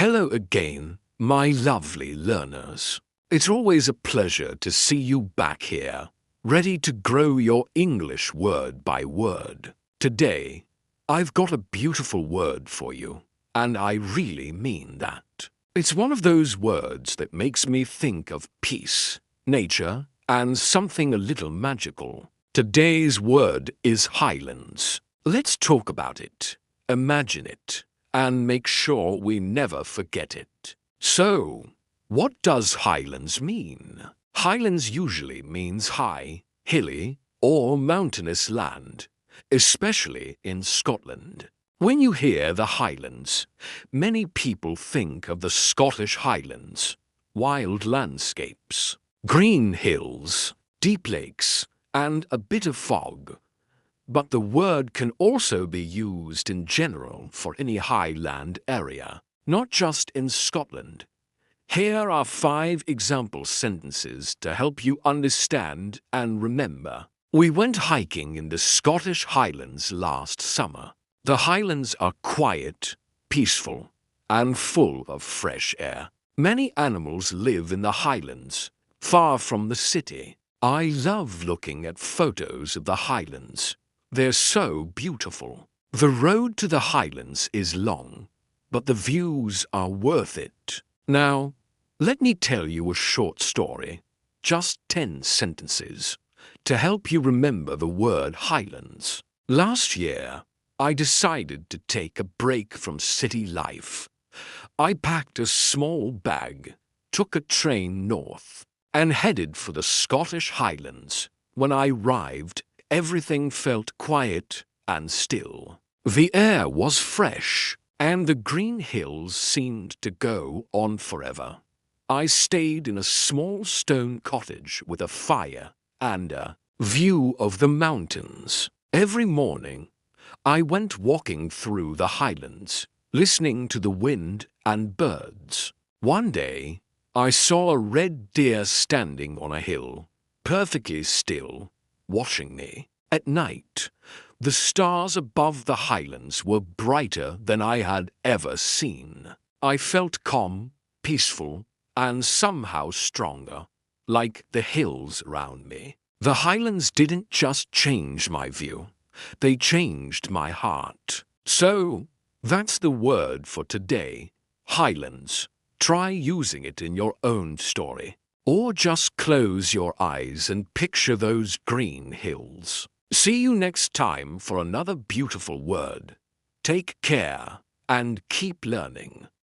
Hello again, my lovely learners. It's always a pleasure to see you back here, ready to grow your English word by word. Today, I've got a beautiful word for you, and I really mean that. It's one of those words that makes me think of peace, nature, and something a little magical. Today's word is highlands. Let's talk about it, imagine it, and make sure we never forget it. So, what does highlands mean? Highlands usually means high, hilly, or mountainous land, especially in Scotland. When you hear the Highlands, many people think of the Scottish Highlands, wild landscapes, green hills, deep lakes, and a bit of fog. But the word can also be used in general for any highland area, not just in Scotland. Here are 5 example sentences to help you understand and remember. We went hiking in the Scottish Highlands last summer. The Highlands are quiet, peaceful, and full of fresh air. Many animals live in the Highlands, far from the city. I love looking at photos of the Highlands. They're so beautiful. The road to the Highlands is long, but the views are worth it. Now, let me tell you a short story, just 10 sentences, to help you remember the word Highlands. Last year, I decided to take a break from city life. I packed a small bag, took a train north, and headed for the Scottish Highlands. When I arrived, everything felt quiet and still. The air was fresh, and the green hills seemed to go on forever. I stayed in a small stone cottage with a fire and a view of the mountains. Every morning, I went walking through the Highlands, listening to the wind and birds. One day, I saw a red deer standing on a hill, perfectly still, watching me. At night, the stars above the Highlands were brighter than I had ever seen. I felt calm, peaceful, and somehow stronger, like the hills around me. The Highlands didn't just change my view, they changed my heart. So, that's the word for today, Highlands. Try using it in your own story. Or just close your eyes and picture those green hills. See you next time for another beautiful word. Take care and keep learning.